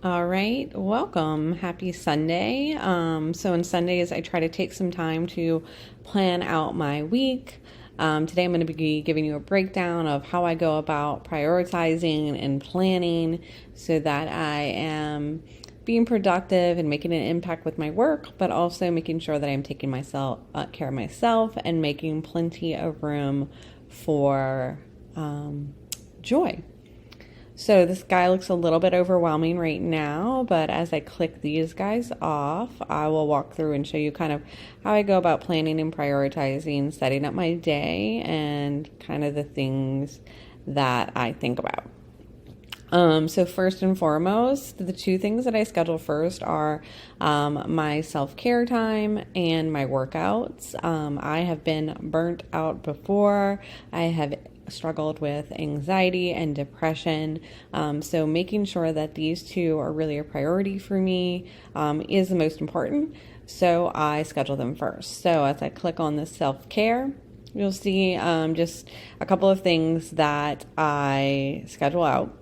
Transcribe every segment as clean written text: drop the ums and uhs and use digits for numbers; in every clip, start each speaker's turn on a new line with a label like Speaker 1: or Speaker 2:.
Speaker 1: All right, welcome. Happy Sunday. So on Sundays, I try to take some time to plan out my week. Today, I'm going to be giving you a breakdown of how I go about prioritizing and planning so that I am being productive and making an impact with my work, but also making sure that I'm taking myself care of myself and making plenty of room for joy. So this guy looks a little bit overwhelming right now, but as I click these guys off, I will walk through and show you kind of how I go about planning and prioritizing, setting up my day, and kind of the things that I think about. So first and foremost, the two things that I schedule first are my self-care time and my workouts. I have been burnt out before. I have struggled with anxiety and depression. So making sure that these two are really a priority for me is the most important. So I schedule them first. So as I click on the self-care, you'll see just a couple of things that I schedule out.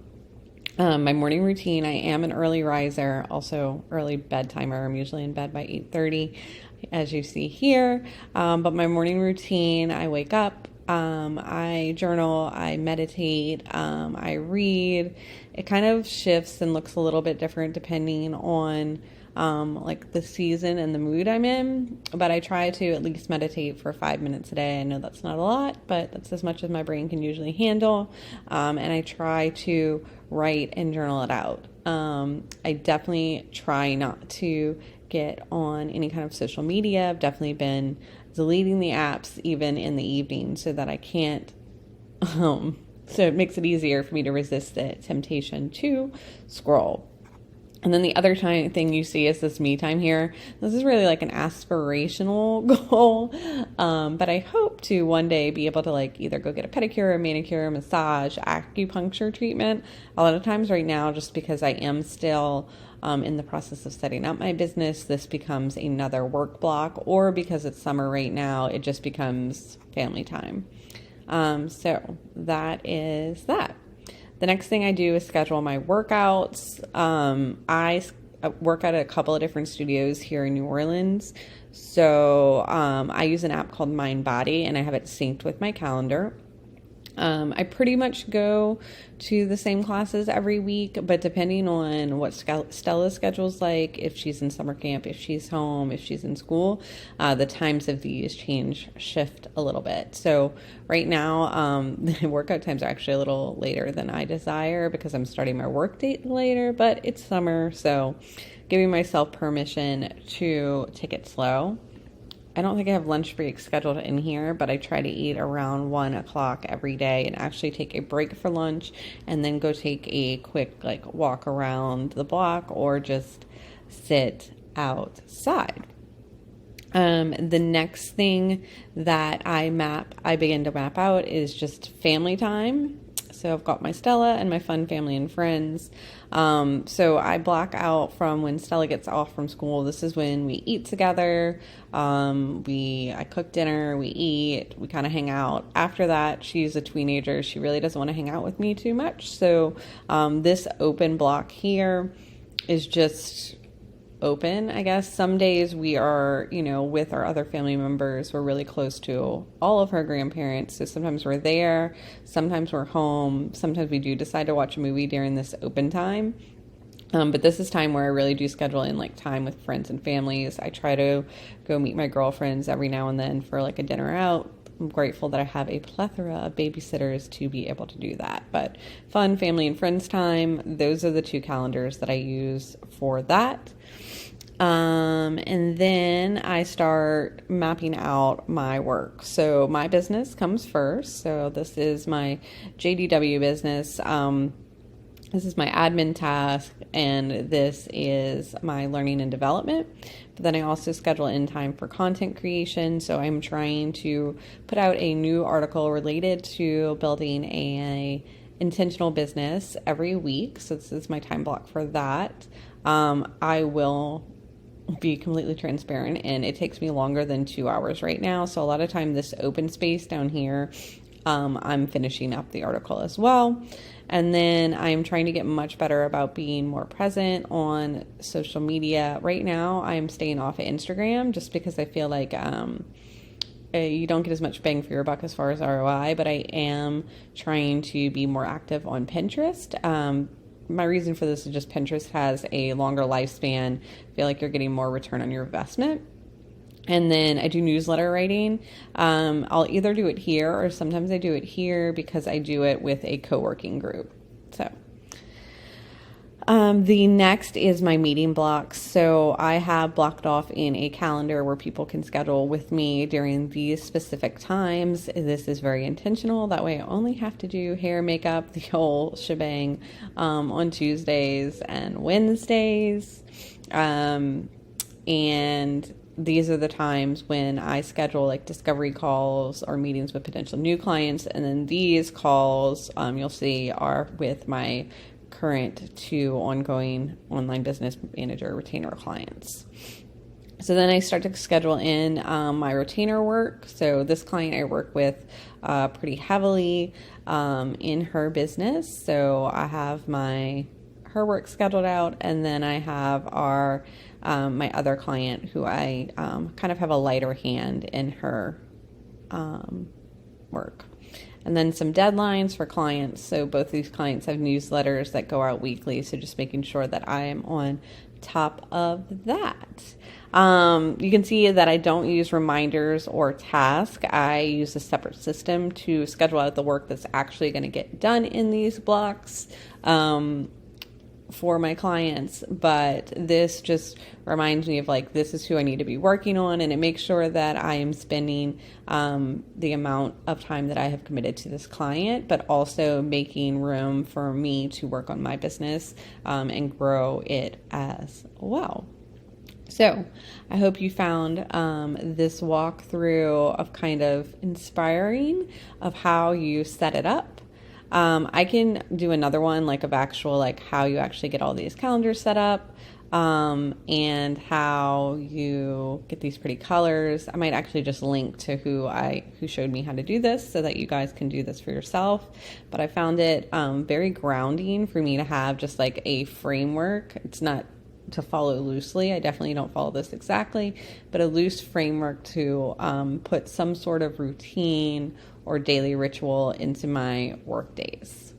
Speaker 1: My morning routine, I am an early riser, also early bedtimer. I'm usually in bed by 8:30, as you see here. But my morning routine, I wake up, I journal, I meditate, I read. It kind of shifts and looks a little bit different depending on like the season and the mood I'm in, but I try to at least meditate for 5 minutes a day. I know that's not a lot, but that's as much as my brain can usually handle. And I try to write and journal it out. I definitely try not to get on any kind of social media. I've definitely been deleting the apps even in the evening so that I can't, so it makes it easier for me to resist the temptation to scroll. And then the other thing you see is this me time here. This is really like an aspirational goal. But I hope to one day be able to like either go get a pedicure, a manicure, a massage, acupuncture treatment. A lot of times right now, just because I am still in the process of setting up my business, this becomes another work block, or because it's summer right now, it just becomes family time. So that is that. The next thing I do is schedule my workouts. I work at a couple of different studios here in New Orleans. So I use an app called MindBody, and I have it synced with my calendar. I pretty much go to the same classes every week, but depending on what Stella's schedule's like, if she's in summer camp, if she's home, if she's in school, the times of these shift a little bit. So right now, the workout times are actually a little later than I desire because I'm starting my work date later, but it's summer, so giving myself permission to take it slow. I don't think I have lunch breaks scheduled in here, but I try to eat around 1 o'clock every day and actually take a break for lunch and then go take a quick like walk around the block or just sit outside. The next thing that I begin to map out is just family time. So I've got my Stella and my fun family and friends. So I block out from when Stella gets off from school. This is when we eat together. I cook dinner, we eat, we kind of hang out. After that, she's a teenager. She really doesn't want to hang out with me too much. So this open block here is just open, I guess. Some days we are, with our other family members. We're really close to all of her grandparents. So sometimes we're there, sometimes we're home. Sometimes we do decide to watch a movie during this open time. But this is time where I really do schedule in like time with friends and families. I try to go meet my girlfriends every now and then for like a dinner out. I'm grateful that I have a plethora of babysitters to be able to do that. But fun family and friends time, those are the two calendars that I use for that. And then I start mapping out my work. So my business comes first. So this is my JDW business. This is my admin task, and this is my learning and development. But then I also schedule in time for content creation. So I'm trying to put out a new article related to building a intentional business every week. So this is my time block for that. I will be completely transparent, and it takes me longer than 2 hours right now. So a lot of time this open space down here, I'm finishing up the article as well. And then I'm trying to get much better about being more present on social media. Right now, I'm staying off of Instagram just because I feel like you don't get as much bang for your buck as far as ROI, but I am trying to be more active on Pinterest. My reason for this is just Pinterest has a longer lifespan. I feel like you're getting more return on your investment. And then I do newsletter writing. I'll either do it here or sometimes I do it here because I do it with a co-working group. So the next is my meeting blocks. So I have blocked off in a calendar where people can schedule with me during these specific times. This is very intentional. That way I only have to do hair, makeup, the whole shebang on Tuesdays and Wednesdays. And these are the times when I schedule like discovery calls or meetings with potential new clients. And then these calls, you'll see, are with my current 2 ongoing online business manager retainer clients. So then I start to schedule in my retainer work. So this client I work with pretty heavily in her business. So I have her work scheduled out, and then I have my other client who I kind of have a lighter hand in her work. And then some deadlines for clients. So both these clients have newsletters that go out weekly. So just making sure that I am on top of that. You can see that I don't use reminders or tasks. I use a separate system to schedule out the work that's actually going to get done in these blocks for my clients. But this just reminds me of like, this is who I need to be working on, and it makes sure that I am spending the amount of time that I have committed to this client, but also making room for me to work on my business and grow it as well. So I hope you found this walkthrough of kind of inspiring of how you set it up. I can do another one like of actual, like how you actually get all these calendars set up, and how you get these pretty colors. I might actually just link to who showed me how to do this so that you guys can do this for yourself. But I found it very grounding for me to have just like a framework. It's not to follow loosely. I definitely don't follow this exactly, but a loose framework to put some sort of routine or daily ritual into my work days.